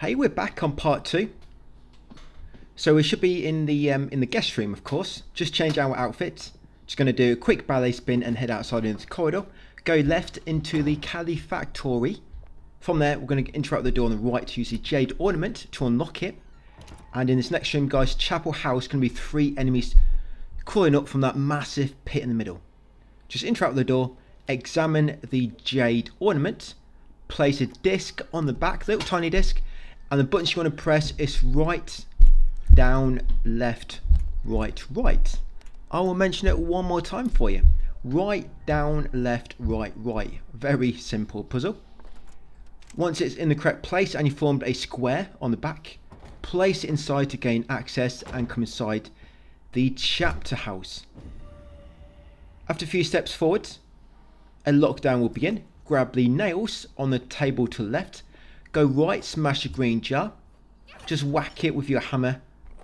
Hey, we're back on part 2. So we should be in the guest room, of course. Just change our outfits. Just going to do a quick ballet spin and head outside into the corridor. Go left into the Cali factory. From there, we're going to interrupt the door on the right to use the jade ornament to unlock it. And in this next room, guys, Chapel House, going to be 3 enemies crawling up from that massive pit in the middle. Just interrupt the door, examine the jade ornament, place a disc on the back, little tiny disc, and the buttons you want to press is right, down, left, right, right. I will mention it one more time for you. Right, down, left, right, right. Very simple puzzle. Once it's in the correct place and you formed a square on the back, place it inside to gain access and come inside the chapter house. After a few steps forward, a lockdown will begin. Grab the nails on the table to the left. Go right, smash the green jar. Just whack it with your hammer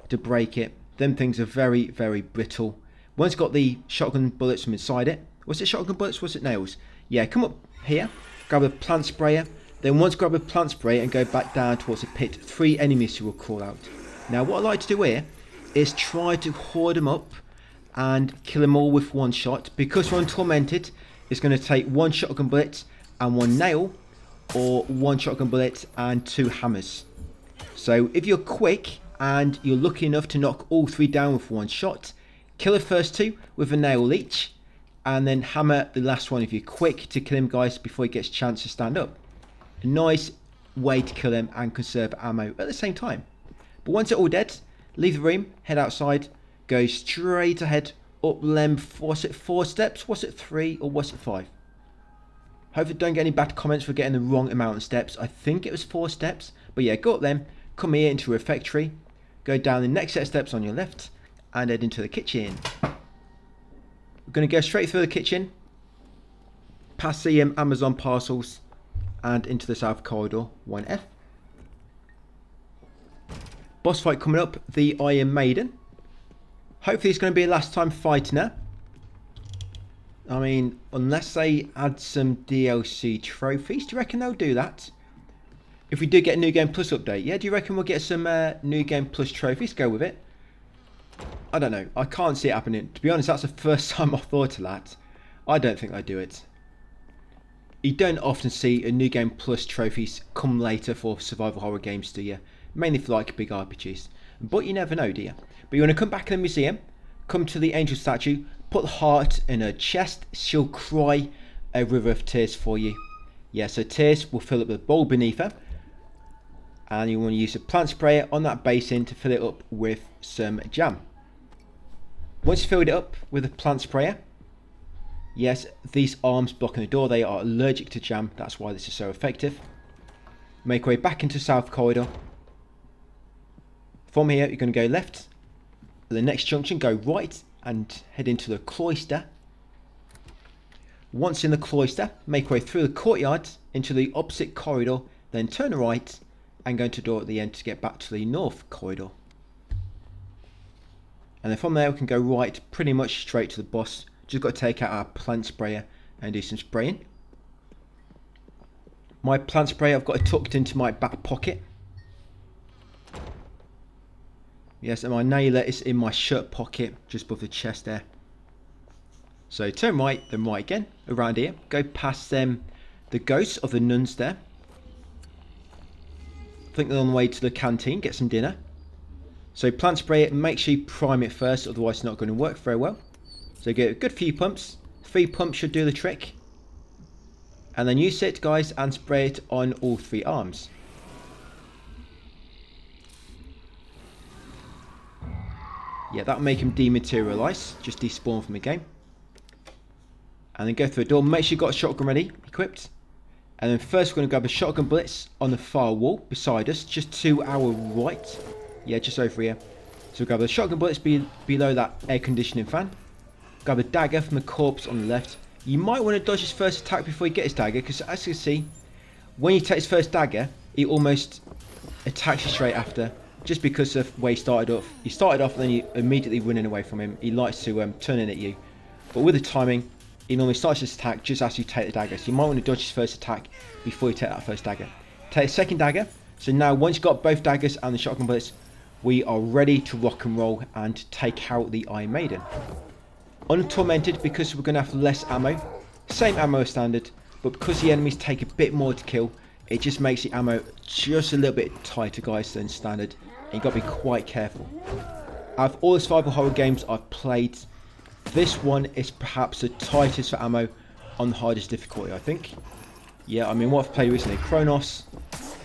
to break it. Them things are very, very brittle. Once got the shotgun bullets from inside it. Was it shotgun bullets? Was it nails? Yeah, come up here. Grab a plant sprayer. Then once grab a plant sprayer and go back down towards the pit. 3 enemies who will crawl out. Now what I like to do here is try to hoard them up and kill them all with one shot. Because we're on Tormented, it's going to take 1 shotgun bullet and 1 nail, or 1 shotgun bullet and 2 hammers. So if you're quick and you're lucky enough to knock all 3 down with 1 shot, kill the first 2 with a nail each, and then hammer the last one if you're quick to kill him, guys, before he gets a chance to stand up. A nice way to kill him and conserve ammo at the same time. But once it's all dead, leave the room, head outside, go straight ahead, up them, was it 4 steps, was it 3, or was it 5? Hopefully don't get any bad comments for getting the wrong amount of steps. I think it was 4 steps. But yeah, go up them, come here into a refectory, go down the next set of steps on your left, and head into the kitchen. We're going to go straight through the kitchen, past the Amazon parcels, and into the south corridor, 1F. Boss fight coming up, the Iron Maiden. Hopefully it's going to be a last time fighting her. I mean, unless they add some DLC trophies, do you reckon they'll do that? If we do get a New Game Plus update, yeah, do you reckon we'll get some New Game Plus trophies? Go with it. I don't know. I can't see it happening. To be honest, that's the first time I thought of that. I don't think they do it. You don't often see a New Game Plus trophies come later for survival horror games, do you? Mainly for like big RPGs. But you never know, do you? But you want to come back in the museum, come to the angel statue, put the heart in her chest. She'll cry a river of tears for you. Yeah, so tears will fill up the bowl beneath her. And you want to use a plant sprayer on that basin to fill it up with some jam. Once you filled it up with a plant sprayer, yes, these arms blocking the door, they are allergic to jam. That's why this is so effective. Make your way back into South Corridor. From here, you're going to go left. At the next junction, go right and head into the cloister. Once in the cloister, make your way through the courtyard into the opposite corridor, then turn right and go into the door at the end to get back to the north corridor. And then from there, we can go right pretty much straight to the boss. Just got to take out our plant sprayer and do some spraying. My plant sprayer, I've got it tucked into my back pocket. Yes, and my nailer is in my shirt pocket, just above the chest there. So turn right, then right again, around here. Go past the ghosts of the nuns there. I think they're on the way to the canteen, get some dinner. So plant spray it, make sure you prime it first, otherwise it's not going to work very well. So get a good few pumps. 3 pumps should do the trick. And then use it, guys, and spray it on all 3 arms. Yeah, that'll make him dematerialise, just despawn from the game. And then go through the door. Make sure you've got a shotgun ready, equipped. And then first we're going to grab the shotgun bullets on the far wall beside us, just to our right. Yeah, just over here. So grab the shotgun bullets below that air conditioning fan. Grab a dagger from the corpse on the left. You might want to dodge his first attack before you get his dagger, because as you can see, when you take his first dagger, he almost attacks you straight after. Just because of the way he started off. He started off and then you immediately running away from him. He likes to turn in at you. But with the timing, he normally starts his attack just as you take the dagger. So you might want to dodge his first attack before you take that first dagger. Take a second dagger, So now once you've got both daggers and the shotgun bullets, we are ready to rock and roll and take out the Iron Maiden. On Tormented, because we're going to have less ammo, same ammo as standard, but because the enemies take a bit more to kill, it just makes the ammo just a little bit tighter, guys, than standard, and you've got to be quite careful. Out of all the survival horror games I've played, this one is perhaps the tightest for ammo on the hardest difficulty, I think. Yeah, I mean, what I've played recently, Kronos,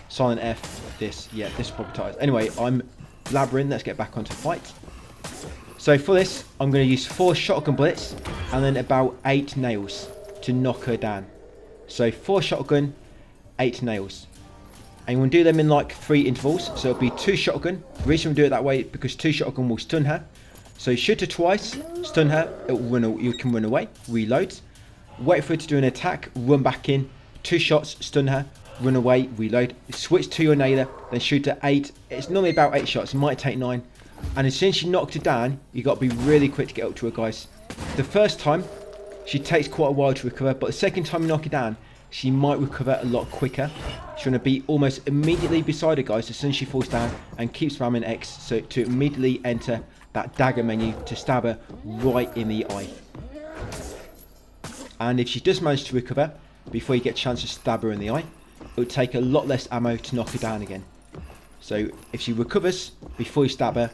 Silent F, this is probably tight. Anyway, I'm blabbering, let's get back onto the fight. So for this, I'm going to use 4 shotgun bullets and then about 8 nails to knock her down. So 4 shotgun, 8 nails. And you want to do them in like 3 intervals. So it'll be 2 shotgun. The reason we do it that way is because 2 shotgun will stun her. So shoot her twice, stun her, you can run away, reload. Wait for her to do an attack, run back in, 2 shots, stun her, run away, reload. Switch to your nailer, then shoot her 8. It's normally about 8 shots, it might take 9. And as soon as you knocked her down, you got to be really quick to get up to her, guys. The first time, she takes quite a while to recover, but the second time you knock her down, she might recover a lot quicker. She's going to be almost immediately beside her, guys, as soon as she falls down, and keep spamming X so to immediately enter that dagger menu to stab her right in the eye. And if she does manage to recover before you get a chance to stab her in the eye, it will take a lot less ammo to knock her down again. So if she recovers before you stab her,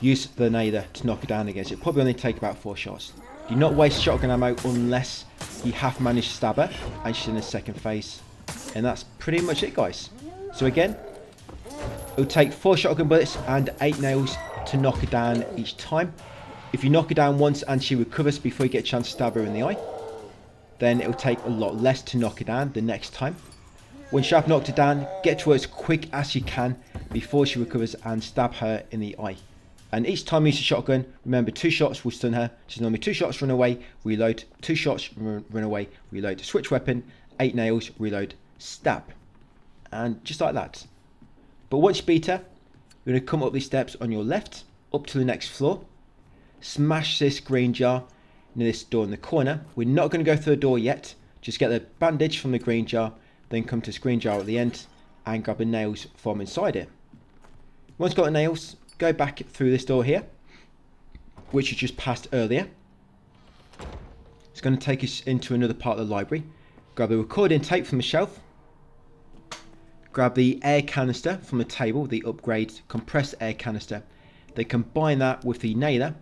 use the nailer to knock her down again. So it'll probably only take about 4 shots. Do not waste shotgun ammo unless you have managed to stab her and she's in the second phase. And that's pretty much it, guys. So again, it'll take 4 shotgun bullets and 8 nails to knock her down each time. If you knock her down once and she recovers before you get a chance to stab her in the eye, then it'll take a lot less to knock her down the next time. Once you have knocked her down, get to her as quick as you can before she recovers and stab her in the eye. And each time you use a shotgun, remember 2 shots will stun her. So normally 2 shots, run away, reload, 2 shots, run away, reload, switch weapon, 8 nails, reload, stab. And just like that. But once you beat her, you're going to come up these steps on your left, up to the next floor, smash this green jar near this door in the corner. We're not going to go through the door yet, just get the bandage from the green jar, then come to this green jar at the end and grab the nails from inside it. Once you've got the nails, go back through this door here, which you just passed earlier. It's going to take us into another part of the library. Grab the recording tape from the shelf. Grab the air canister from the table, the upgrade compressed air canister. They combine that with the nailer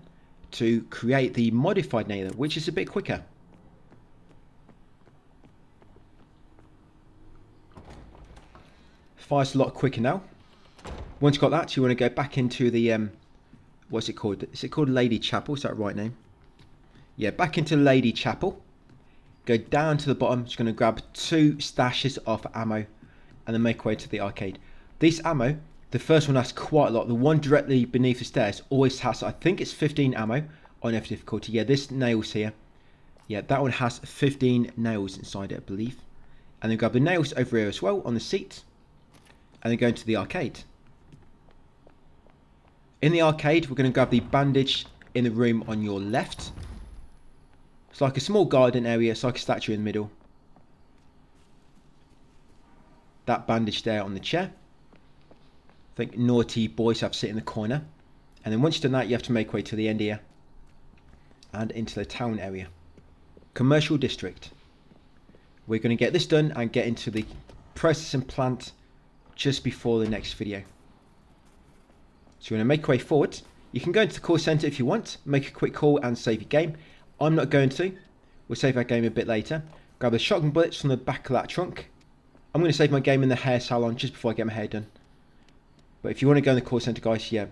to create the modified nailer, which is a bit quicker. Fires a lot quicker now. Once you've got that, you want to go back into the, what's it called? Is it called Lady Chapel? Is that the right name? Yeah, back into Lady Chapel. Go down to the bottom. Just going to grab 2 stashes of ammo and then make way to the arcade. This ammo, the first one has quite a lot. The one directly beneath the stairs always has, I think it's 15 ammo on F difficulty. Yeah, this nails here. Yeah, that one has 15 nails inside it, I believe. And then grab the nails over here as well on the seat. And then go into the arcade. In the arcade, we're going to grab the bandage in the room on your left. It's like a small garden area, it's like a statue in the middle. That bandage there on the chair. I think naughty boys have to sit in the corner. And then once you've done that, you have to make way to the end here. And into the town area. Commercial district. We're going to get this done and get into the processing plant just before the next video. So you're going to make your way forward. You can go into the call center if you want. Make a quick call and save your game. I'm not going to. We'll save our game a bit later. Grab the shotgun bullets from the back of that trunk. I'm going to save my game in the hair salon just before I get my hair done. But if you want to go in the call center, guys, yeah,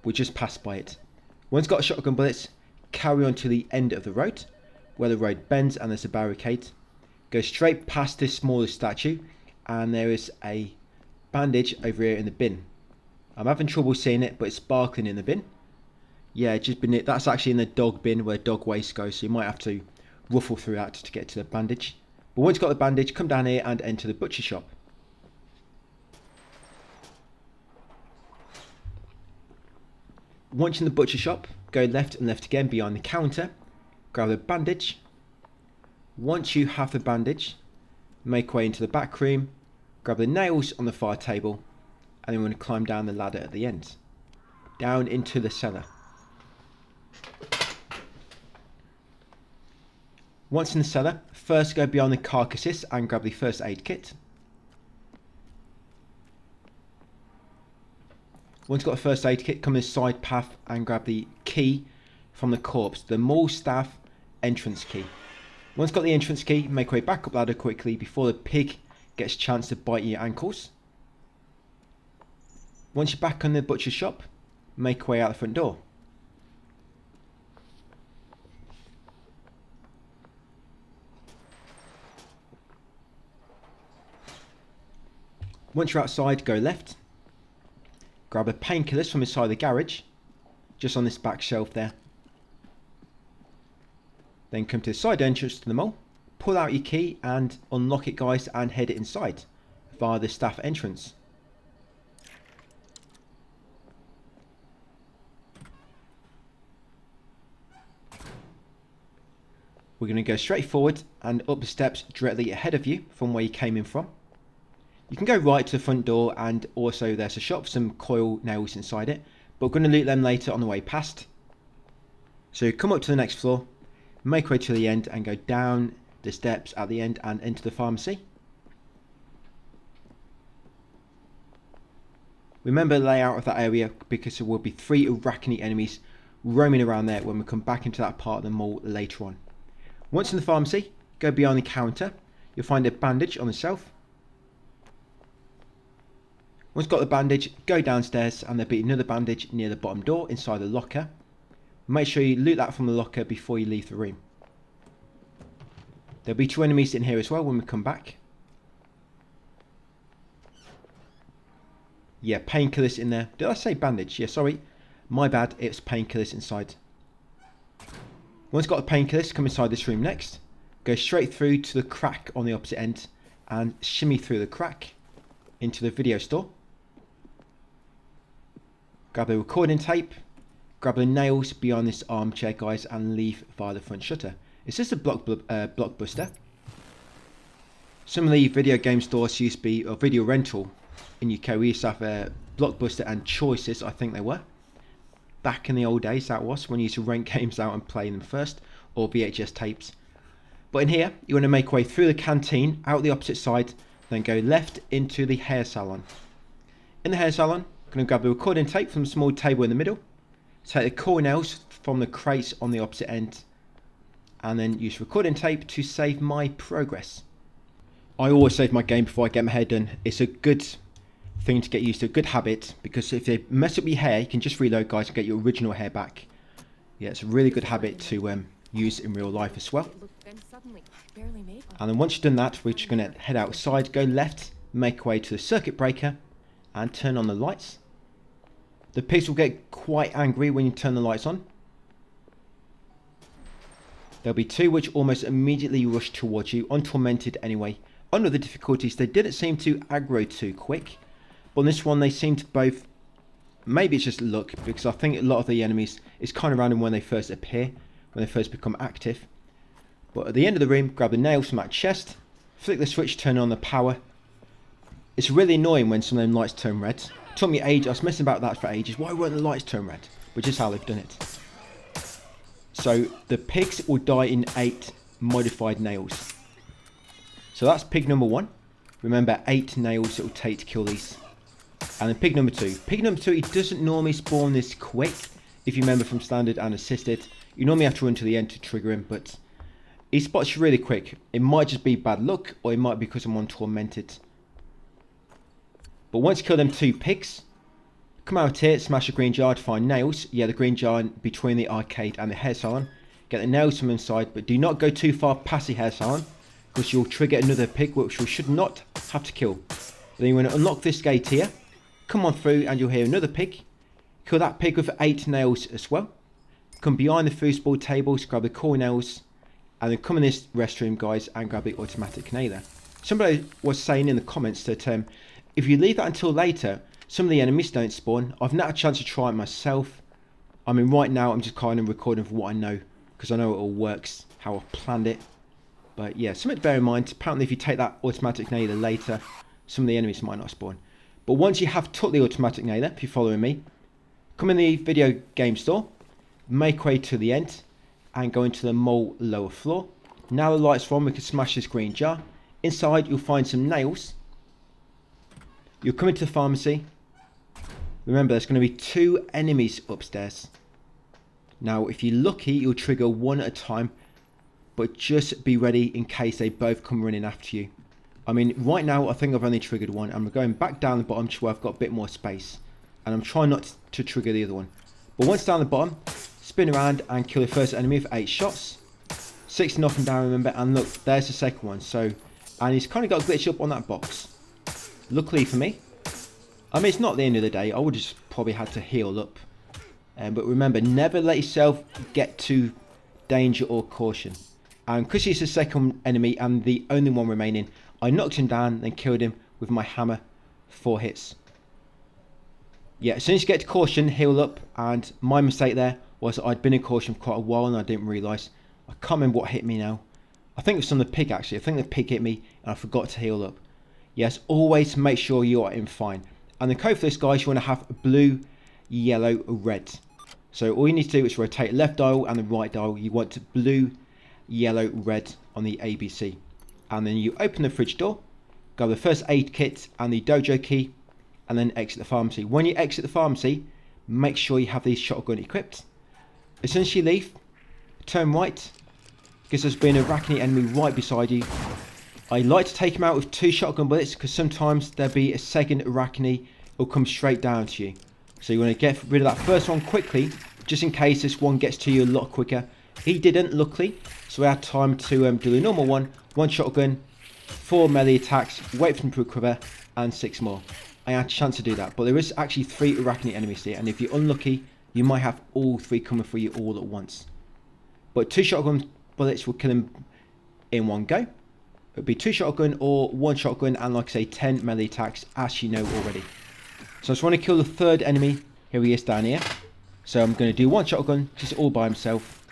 we'll just pass by it. Once got shotgun bullets, carry on to the end of the road, where the road bends and there's a barricade. Go straight past this smaller statue, and there is a bandage over here in the bin. I'm having trouble seeing it, but it's sparkling in the bin. Yeah, just beneath. That's actually in the dog bin where dog waste goes, so you might have to ruffle through that to get to the bandage. But once you've got the bandage, come down here and enter the butcher shop. Once in the butcher shop, go left and left again behind the counter. Grab the bandage. Once you have the bandage, make way into the back room. Grab the nails on the fire table and then we're going to climb down the ladder at the end. Down into the cellar. Once in the cellar, first go beyond the carcasses and grab the first aid kit. Once you've got the first aid kit, come in the side path and grab the key from the corpse, the mall staff entrance key. Once you've got the entrance key, make your way back up ladder quickly before the pig gets a chance to bite your ankles. Once you're back on the butcher shop, make your way out the front door. Once you're outside, go left. Grab a painkillers from inside the garage, just on this back shelf there. Then come to the side entrance to the mall, pull out your key and unlock it, guys, and head it inside via the staff entrance. We're going to go straight forward and up the steps directly ahead of you from where you came in from. You can go right to the front door, and also there's a shop for some coil nails inside it, but we're going to loot them later on the way past. So come up to the next floor, make your way to the end and go down the steps at the end and into the pharmacy. Remember the layout of that area, because there will be 3 arachne enemies roaming around there when we come back into that part of the mall later on. Once in the pharmacy, go beyond the counter. You'll find a bandage on the shelf. Once you've got the bandage, go downstairs and there'll be another bandage near the bottom door inside the locker. Make sure you loot that from the locker before you leave the room. There'll be 2 enemies in here as well when we come back. Yeah, painkillers in there. Did I say bandage? Yeah, sorry. My bad, it's painkillers inside. Once you've got the painkillers, come inside this room next. Go straight through to the crack on the opposite end and shimmy through the crack into the video store. Grab the recording tape, grab the nails beyond this armchair, guys, and leave via the front shutter. Is this a Blockbuster? Some of the video game stores used to be, or video rental in UK, we used to have a Blockbuster and Choices, I think they were. Back in the old days, that was when you used to rent games out and play them first, or VHS tapes. But in here, you want to make your way through the canteen, out the opposite side, then go left into the hair salon. In the hair salon, I'm going to grab the recording tape from the small table in the middle, take the core nails from the crates on the opposite end, and then use recording tape to save my progress. I always save my game before I get my hair done. It's a good thing to get used to, a good habit, because if they mess up your hair, you can just reload, guys, and get your original hair back. Yeah, it's a really good habit to use in real life as well. And then once you've done that, we're just going to head outside, go left, make our way to the circuit breaker, and turn on the lights. The pigs will get quite angry when you turn the lights on. There'll be 2 which almost immediately rush towards you, on Tormented anyway. On other difficulties, they didn't seem to aggro too quick, but on this one they seem to both, maybe it's just luck, because I think a lot of the enemies is kind of random when they first appear, when they first become active. But at the end of the room, grab the nails from that chest, flick the switch, turn on the power. It's really annoying when some of them lights turn red. It took me ages, I was messing about that for ages. Why weren't the lights turn red? Which is how they've done it. So the pigs will die in 8 modified nails. So that's pig number 1. Remember, 8 nails it will take to kill these. And then pig number 2. Pig number 2, he doesn't normally spawn this quick. If you remember from standard and assisted, you normally have to run to the end to trigger him, but he spots you really quick. It might just be bad luck, or it might be because I'm on Tormented. But once you kill them 2 pigs, come out here, smash a green jar to find nails. Yeah, the green jar between the arcade and the hair salon. Get the nails from inside, but do not go too far past the hair salon, because you'll trigger another pig, which we should not have to kill. Then you want to unlock this gate here, come on through, and you'll hear another pig. Kill that pig with 8 nails as well. Come behind the foosball tables, grab the core nails, and then come in this restroom, guys, and grab the automatic nailer. Somebody was saying in the comments that if you leave that until later, some of the enemies don't spawn. I've not had a chance to try it myself. I mean, right now I'm just kind of recording for what I know, because I know it all works, how I've planned it. But yeah, something to bear in mind. Apparently if you take that automatic nailer later, some of the enemies might not spawn. But once you have took the automatic nailer, if you're following me, come in the video game store, make way to the end, and go into the mole lower floor. Now the lights are on, we can smash this green jar. Inside you'll find some nails. You'll come into the pharmacy. Remember, there's going to be 2 enemies upstairs. Now if you're lucky, you'll trigger one at a time, but just be ready in case they both come running after you. I mean, right now I think I've only triggered one. I'm going back down the bottom to where I've got a bit more space, and I'm trying not to trigger the other one. But once down the bottom, spin around and kill the first enemy with 8 shots. 6 knock him down, remember, and look, there's the second one. So, and he's kind of got glitched up on that box. Luckily for me, I mean, it's not the end of the day. I would just probably had to heal up. But remember, never let yourself get to danger or caution. And because he's the second enemy and the only one remaining, I knocked him down, then killed him with my hammer. 4 hits. Yeah, as soon as you get to caution, heal up. And my mistake there was I'd been in caution for quite a while and I didn't realise. I can't remember what hit me now. I think it was from the pig actually. I think the pig hit me and I forgot to heal up. Yes, always make sure you are in fine. And the code for this, guys, you want to have blue, yellow, red. So all you need to do is rotate left dial and the right dial. You want blue, yellow, red on the ABC. And then you open the fridge door, grab the first aid kit and the dojo key, and then exit the pharmacy. When you exit the pharmacy, make sure you have the shotgun equipped. As soon as you leave, turn right, because there's been a Arachne enemy right beside you. I like to take him out with 2 shotgun bullets because sometimes there'll be a second Arachne, it'll come straight down to you. So you want to get rid of that first one quickly, just in case this one gets to you a lot quicker. He didn't, luckily, so we had time to do the normal one. 1 shotgun, 4 melee attacks, wait for them to recover, and 6 more. I had a chance to do that, but there is actually 3 Arachne enemies here, and if you're unlucky, you might have all 3 coming for you all at once. But 2 shotgun bullets will kill him in one go. It would be 2 shotgun or 1 shotgun, and like I say, 10 melee attacks, as you know already. So I just want to kill the 3rd enemy. Here he is down here. So I'm going to do 1 shotgun, just all by himself.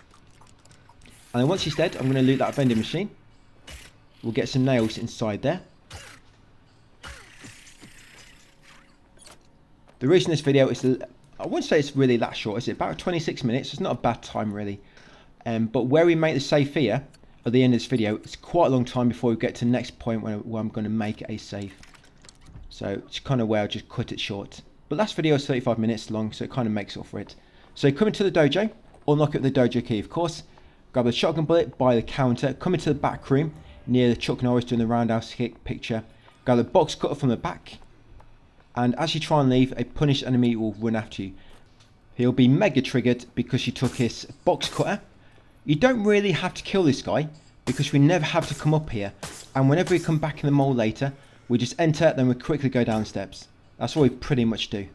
And then once he's dead, I'm going to loot that vending machine. We'll get some nails inside there. The reason this video is, I wouldn't say it's really that short, is it? About 26 minutes. It's not a bad time really. But where we make the save here, at the end of this video, it's quite a long time before we get to the next point where I'm going to make a save. So it's kind of where I'll just cut it short. But last video is 35 minutes long, so it kind of makes up for it. So come into the dojo, unlock up the dojo key of course, grab the shotgun bullet by the counter, come into the back room near the Chuck Norris doing the roundhouse kick picture, grab the box cutter from the back, and as you try and leave, a punished enemy will run after you. He'll be mega triggered because you took his box cutter. You don't really have to kill this guy because we never have to come up here, and whenever we come back in the mole later, we just enter, then we quickly go down the steps. That's all we pretty much do.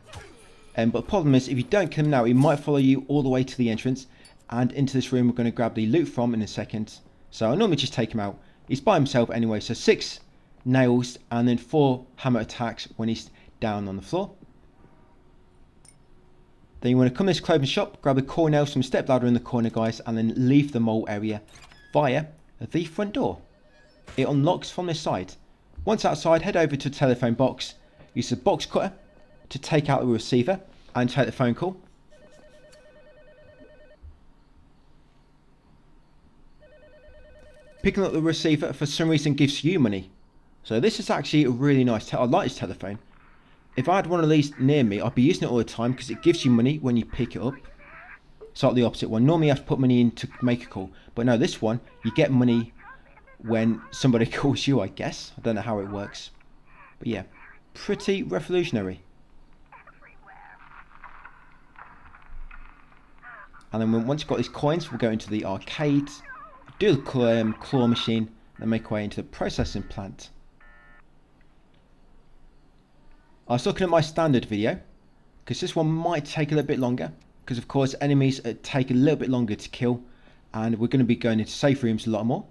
But the problem is, if you don't kill him now, he might follow you all the way to the entrance and into this room we're going to grab the loot from in a second. So I normally just take him out. He's by himself anyway, so 6 nails and then 4 hammer attacks when he's down on the floor. Then you want to come to this clothing shop, grab the core nails from the step ladder in the corner, guys, and then leave the mole area via the front door. It unlocks from this side. Once outside, head over to the telephone box, use the box cutter to take out the receiver and take the phone call. Picking up the receiver for some reason gives you money. So this is actually a really nice, I like this telephone. If I had one of these near me, I'd be using it all the time because it gives you money when you pick it up. It's like the opposite one. Normally you have to put money in to make a call. But no, this one, you get money when somebody calls you, I guess. I don't know how it works. But yeah, pretty revolutionary. And then once you've got these coins, we'll go into the arcade, do the claw machine, and make our way into the processing plant. I was looking at my standard video, because this one might take a little bit longer, because of course enemies take a little bit longer to kill, and we're going to be going into safe rooms a lot more,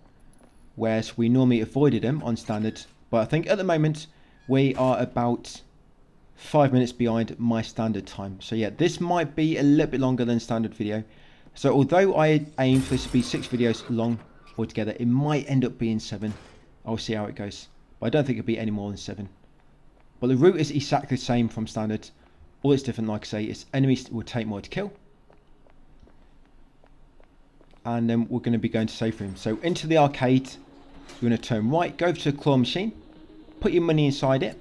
whereas we normally avoided them on standard. But I think at the moment we are about 5 minutes behind my standard time. So yeah, this might be a little bit longer than standard video. So although I aim for this to be 6 videos long altogether, it might end up being 7. I'll see how it goes. But I don't think it'll be any more than 7. But the route is exactly the same from standard. All it's different, like I say, is enemies will take more to kill. And then we're going to be going to safe room. So into the arcade, you're going to turn right, go over to the claw machine, put your money inside it.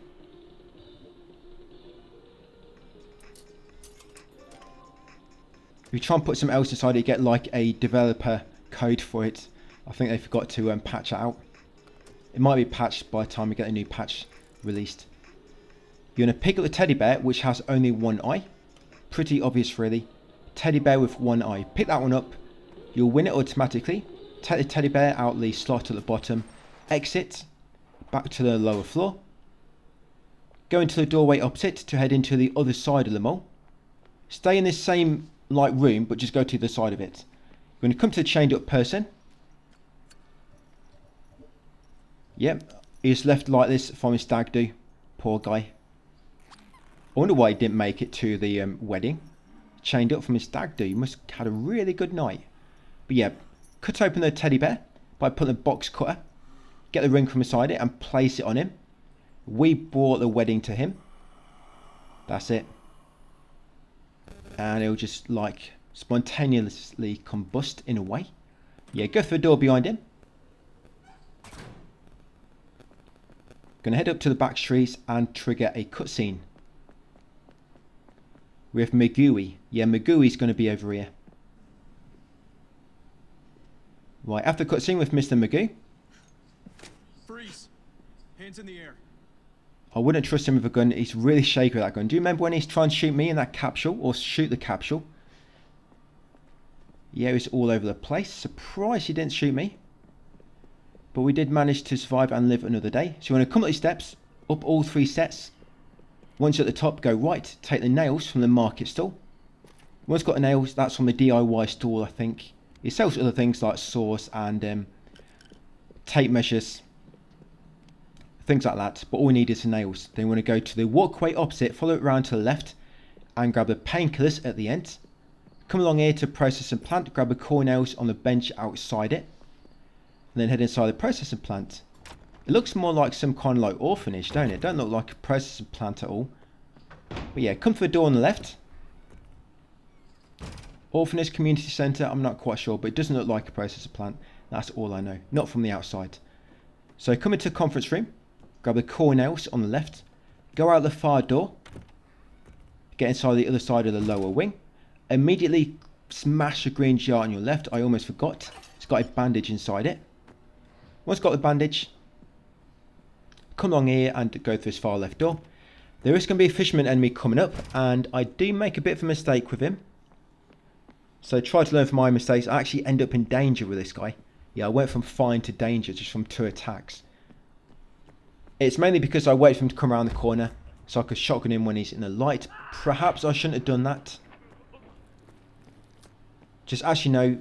If you try and put something else inside it, you get like a developer code for it. I think they forgot to patch it out. It might be patched by the time we get a new patch released. You're going to pick up the teddy bear, which has only one eye. Pretty obvious, really. Teddy bear with one eye. Pick that one up. You'll win it automatically. Take the teddy bear out the slot at the bottom. Exit. Back to the lower floor. Go into the doorway opposite to head into the other side of the mall. Stay in this same like room, but just go to the side of it. You're going to come to the chained up person. Yep, he's left like this from his stag do. Poor guy. I wonder why he didn't make it to the wedding. Chained up from his stag do. He must have had a really good night. But yeah, cut open the teddy bear by putting a box cutter. Get the ring from inside it and place it on him. We brought the wedding to him. That's it. And it'll just like spontaneously combust in a way. Yeah, go through the door behind him. Gonna head up to the back streets and trigger a cutscene. With Megumi. Yeah, Megui's going to be over here. Right, after cutscene with Mr. Magoo. Freeze. Hands in the air. I wouldn't trust him with a gun. He's really shaky with that gun. Do you remember when he's trying to shoot me in that capsule? Or shoot the capsule? Yeah, he's all over the place. Surprised he didn't shoot me. But we did manage to survive and live another day. So you want to come up these steps. Up all 3 sets. Once you're at the top, go right, take the nails from the market stall. Once got the nails, that's from the DIY stall, I think. It sells other things like saws and tape measures, things like that. But all we need is the nails. Then you want to go to the walkway opposite, follow it around to the left, and grab the painkillers at the end. Come along here to processing plant, grab the core nails on the bench outside it, and then head inside the processing plant. It looks more like some kind of like orphanage, don't it? Don't look like a processing plant at all. But yeah, come through the door on the left. Orphanage Community Centre, I'm not quite sure, but it doesn't look like a processing plant. That's all I know. Not from the outside. So come into the conference room. Grab the core nails on the left. Go out the far door. Get inside the other side of the lower wing. Immediately smash the green jar on your left. I almost forgot. It's got a bandage inside it. Once got the bandage, come along here and go through this far left door. There is going to be a fisherman enemy coming up, and I do make a bit of a mistake with him. So try to learn from my mistakes. I actually end up in danger with this guy. Yeah, I went from fine to danger just from 2 attacks. It's mainly because I waited for him to come around the corner so I could shotgun him when he's in the light. Perhaps I shouldn't have done that. Just as you know,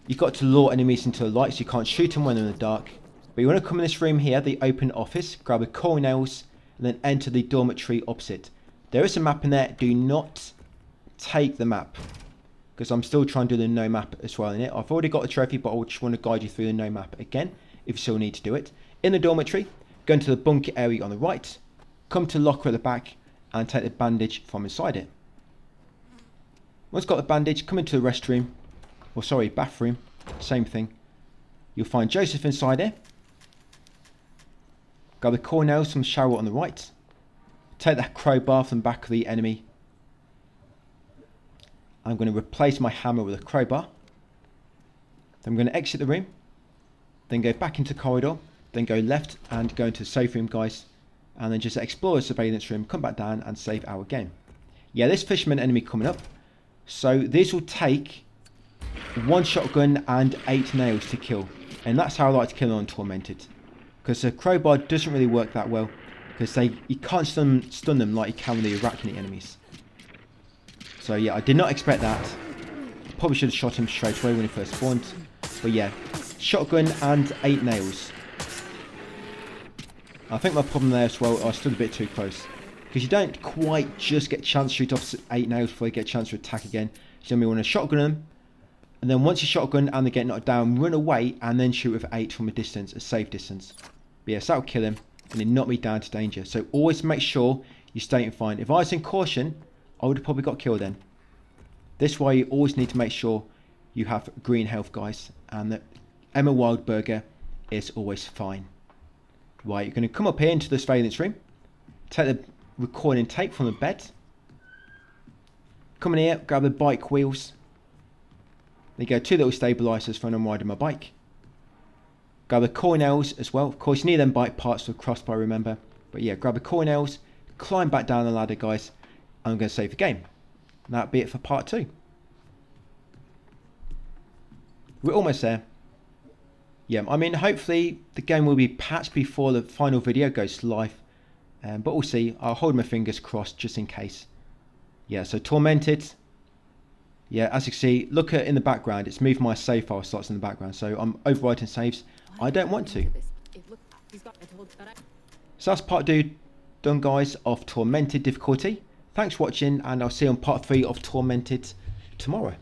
you've got to lure enemies into the light so you can't shoot them when they're in the dark. But you want to come in this room here, the open office, grab the core nails, and then enter the dormitory opposite. There is a map in there. Do not take the map, because I'm still trying to do the no map as well in it. I've already got the trophy, but I just want to guide you through the no map again, if you still need to do it. In the dormitory, go into the bunker area on the right, come to the locker at the back, and take the bandage from inside it. Once got the bandage, come into the restroom, or sorry, bathroom, same thing. You'll find Joseph inside here. Grab the core nails from the shower on the right. Take that crowbar from the back of the enemy. I'm going to replace my hammer with a crowbar. Then I'm going to exit the room. Then go back into the corridor. Then go left and go into the safe room, guys. And then just explore the surveillance room, come back down and save our game. Yeah, this fisherman enemy coming up. So this will take 1 shotgun and 8 nails to kill. And that's how I like to kill on Tormented. Because the crowbar doesn't really work that well. Because you can't stun them like you can with the Arachne enemies. So yeah, I did not expect that. Probably should have shot him straight away when he first spawned. But yeah, shotgun and 8 nails. I think my problem there as well, I stood a bit too close. Because you don't quite just get a chance to shoot off 8 nails before you get a chance to attack again. So you want to shotgun them. And then once you shotgun and they get knocked down, run away and then shoot with 8 from a distance, a safe distance. But yes, that'll kill him. and it knocked me down to danger. So always make sure you stay in fine. If I was in caution, I would have probably got killed then. This way you always need to make sure you have green health, guys, and that Emma Wildburger is always fine. Right, you're going to come up here into the surveillance room, take the recording tape from the bed, come in here, grab the bike wheels. There you go, 2 little stabilisers for when I'm riding my bike. Grab the coronels as well. Of course, you need them bike parts for the crossbar, remember. But yeah, grab the coronels, climb back down the ladder, guys. I'm going to save the game. And that'll be it for part 2. We're almost there. Yeah, I mean, hopefully the game will be patched before the final video goes live. But we'll see. I'll hold my fingers crossed just in case. Yeah, so Tormented. Yeah, as you can see, look at in the background. It's moved my save file slots in the background. So I'm overwriting saves. I don't want to. So that's part 2 done, guys, of Tormented Difficulty. Thanks for watching, and I'll see you on part 3 of Tormented tomorrow.